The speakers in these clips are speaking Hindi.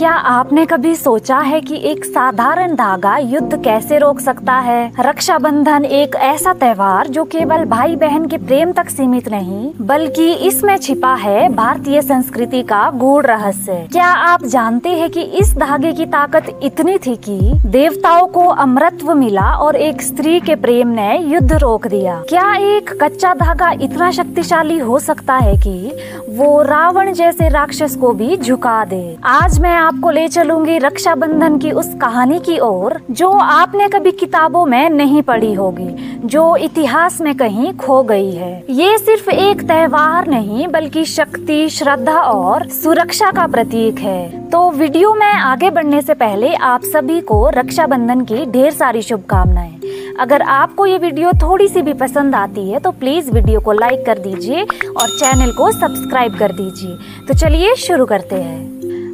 क्या आपने कभी सोचा है कि एक साधारण धागा युद्ध कैसे रोक सकता है? रक्षाबंधन एक ऐसा त्योहार जो केवल भाई बहन के प्रेम तक सीमित नहीं, बल्कि इसमें छिपा है भारतीय संस्कृति का गूढ़ रहस्य। क्या आप जानते हैं कि इस धागे की ताकत इतनी थी कि देवताओं को अमरत्व मिला और एक स्त्री के प्रेम ने युद्ध रोक दिया? क्या एक कच्चा धागा इतना शक्तिशाली हो सकता है कि वो रावण जैसे राक्षस को भी झुका दे? आज मैं आपको ले चलूंगी रक्षाबंधन की उस कहानी की ओर जो आपने कभी किताबों में नहीं पढ़ी होगी, जो इतिहास में कहीं खो गई है। ये सिर्फ एक त्योहार नहीं बल्कि शक्ति, श्रद्धा और सुरक्षा का प्रतीक है। तो वीडियो में आगे बढ़ने से पहले आप सभी को रक्षाबंधन की ढेर सारी शुभकामनाएं। अगर आपको ये वीडियो थोड़ी सी भी पसंद आती है तो प्लीज वीडियो को लाइक कर दीजिए और चैनल को सब्सक्राइब कर दीजिए। तो चलिए शुरू करते हैं।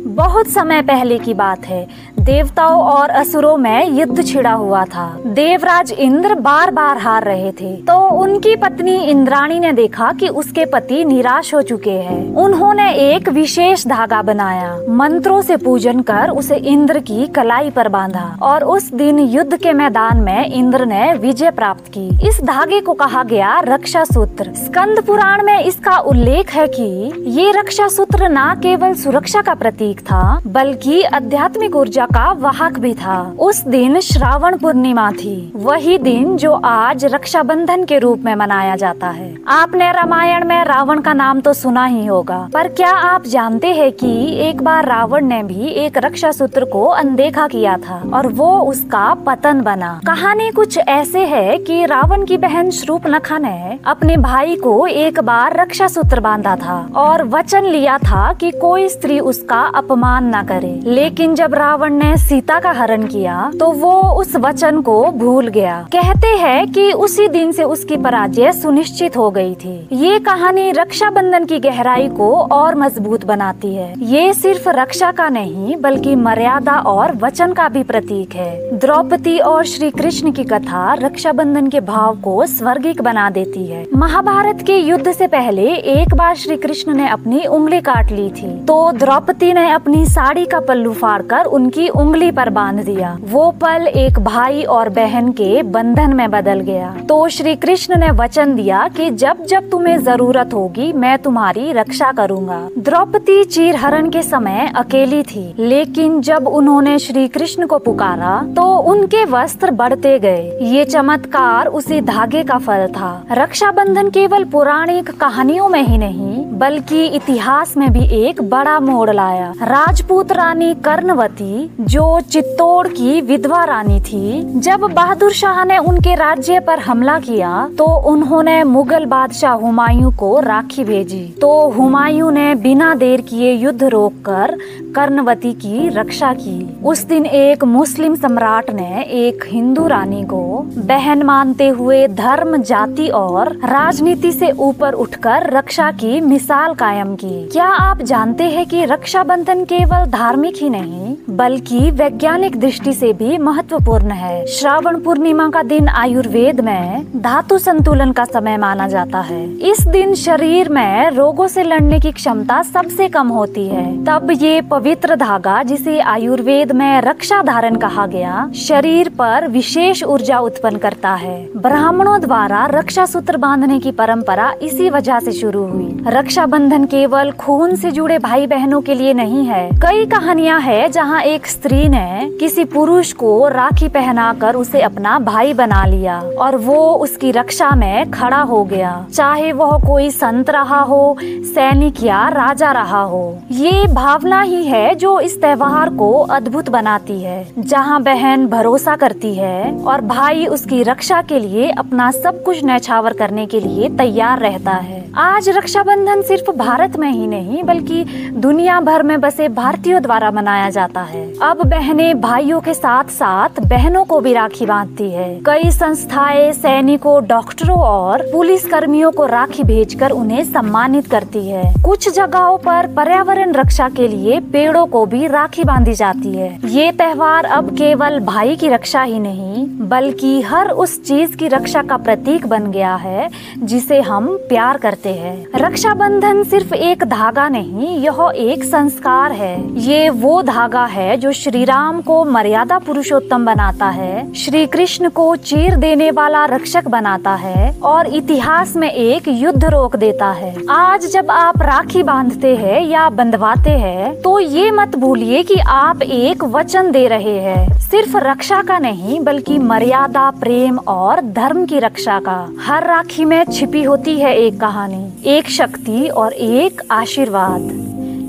बहुत समय पहले की बात है, देवताओं और असुरों में युद्ध छिड़ा हुआ था। देवराज इंद्र बार बार हार रहे थे, तो उनकी पत्नी इंद्राणी ने देखा कि उसके पति निराश हो चुके हैं। उन्होंने एक विशेष धागा बनाया, मंत्रों से पूजन कर उसे इंद्र की कलाई पर बांधा और उस दिन युद्ध के मैदान में इंद्र ने विजय प्राप्त की। इस धागे को कहा गया रक्षा सूत्र। स्कंद पुराण में इसका उल्लेख है कि ये रक्षा सूत्र न केवल सुरक्षा का प्रतीक था बल्कि आध्यात्मिक ऊर्जा का वाहक भी था। उस दिन श्रावण पूर्णिमा थी, वही दिन जो आज रक्षाबंधन के रूप में मनाया जाता है। आपने रामायण में रावण का नाम तो सुना ही होगा, पर क्या आप जानते हैं कि एक बार रावण ने भी एक रक्षा सूत्र को अनदेखा किया था और वो उसका पतन बना। कहानी कुछ ऐसे है कि रावण की बहन शूर्पणखा ने अपने भाई को एक बार रक्षा सूत्र बांधा था और वचन लिया था कि कोई स्त्री उसका अपमान न करे। लेकिन जब रावण ने सीता का हरण किया तो वो उस वचन को भूल गया। कहते हैं कि उसी दिन से उसकी पराजय सुनिश्चित हो गई थी। ये कहानी रक्षाबंधन की गहराई को और मजबूत बनाती है। ये सिर्फ रक्षा का नहीं बल्कि मर्यादा और वचन का भी प्रतीक है। द्रौपदी और श्री कृष्ण की कथा रक्षाबंधन के भाव को स्वर्गिक बना देती है। महाभारत के युद्ध से पहले एक बार श्री कृष्ण ने अपनी उंगली काट ली थी, तो द्रौपदी ने अपनी साड़ी का पल्लू फाड़कर उनकी उंगली पर बांध दिया। वो पल एक भाई और बहन के बंधन में बदल गया। तो श्री कृष्ण ने वचन दिया कि जब जब तुम्हें जरूरत होगी मैं तुम्हारी रक्षा करूंगा। द्रौपदी चीरहरण के समय अकेली थी, लेकिन जब उन्होंने श्री कृष्ण को पुकारा तो उनके वस्त्र बढ़ते गए। ये चमत्कार उसी धागे का फल था। रक्षाबंधन केवल पौराणिक कहानियों में ही नहीं बल्कि इतिहास में भी एक बड़ा मोड़ लाया। राजपूत रानी कर्णवती, जो चित्तौड़ की विधवा रानी थी, जब बहादुर शाह ने उनके राज्य पर हमला किया तो उन्होंने मुगल बादशाह हुमायूं को राखी भेजी। तो हुमायूं ने बिना देर किए युद्ध रोककर कर्णवती की रक्षा की। उस दिन एक मुस्लिम सम्राट ने एक हिंदू रानी को बहन मानते हुए धर्म, जाति और राजनीति से ऊपर उठकर रक्षा की मिसाल कायम की। क्या आप जानते हैं कि रक्षाबंधन केवल धार्मिक ही नहीं बल्कि वैज्ञानिक दृष्टि से भी महत्वपूर्ण है। श्रावण पूर्णिमा का दिन आयुर्वेद में धातु संतुलन का समय माना जाता है। इस दिन शरीर में रोगों से लड़ने की क्षमता सबसे कम होती है। तब ये पवित्र धागा, जिसे आयुर्वेद में रक्षा धारण कहा गया, शरीर पर विशेष ऊर्जा उत्पन्न करता है। ब्राह्मणों द्वारा रक्षा सूत्र बांधने की परंपरा इसी वजह से शुरू हुई। रक्षाबंधन केवल खून से जुड़े भाई बहनों के लिए नहीं है। कई कहानियां हैं जहां एक स्त्री ने किसी पुरुष को राखी पहनाकर उसे अपना भाई बना लिया और वो उसकी रक्षा में खड़ा हो गया, चाहे वह कोई संत रहा हो, सैनिक या राजा रहा हो। ये भावना ही है जो इस त्योहार को अद्भुत बनाती है, जहां बहन भरोसा करती है और भाई उसकी रक्षा के लिए अपना सब कुछ न्यौछावर करने के लिए तैयार रहता है। आज रक्षाबंधन सिर्फ भारत में ही नहीं बल्कि दुनिया भर में बसे भारतीयों द्वारा मनाया जाता है। अब बहनें भाइयों के साथ साथ बहनों को भी राखी बांधती है। कई संस्थाएं सैनिकों, डॉक्टरों और पुलिस कर्मियों को राखी भेजकर उन्हें सम्मानित करती है। कुछ जगहों पर पर्यावरण रक्षा के लिए पेड़ों को भी राखी बांधी जाती है। ये त्योहार अब केवल भाई की रक्षा ही नहीं बल्कि हर उस चीज की रक्षा का प्रतीक बन गया है जिसे हम प्यार करते होते हैं। रक्षाबंधन सिर्फ एक धागा नहीं, यह एक संस्कार है। ये वो धागा है जो श्री राम को मर्यादा पुरुषोत्तम बनाता है, श्री कृष्ण को चीर देने वाला रक्षक बनाता है और इतिहास में एक युद्ध रोक देता है। आज जब आप राखी बांधते हैं या बंधवाते हैं तो ये मत भूलिए कि आप एक वचन दे रहे हैं, सिर्फ रक्षा का नहीं बल्कि मर्यादा, प्रेम और धर्म की रक्षा का। हर राखी में छिपी होती है एक कहानी, एक शक्ति और एक आशीर्वाद।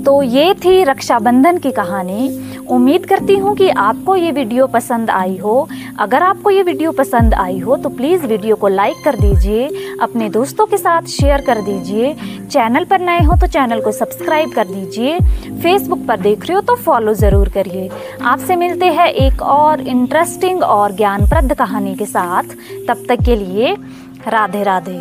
तो ये थी रक्षाबंधन की कहानी। उम्मीद करती हूँ कि आपको ये वीडियो पसंद आई हो। अगर आपको ये वीडियो पसंद आई हो तो प्लीज़ वीडियो को लाइक कर दीजिए, अपने दोस्तों के साथ शेयर कर दीजिए। चैनल पर नए हो तो चैनल को सब्सक्राइब कर दीजिए। फेसबुक पर देख रहे हो तो फॉलो ज़रूर करिए। आपसे मिलते हैं एक और इंटरेस्टिंग और ज्ञानप्रद कहानी के साथ। तब तक के लिए राधे राधे।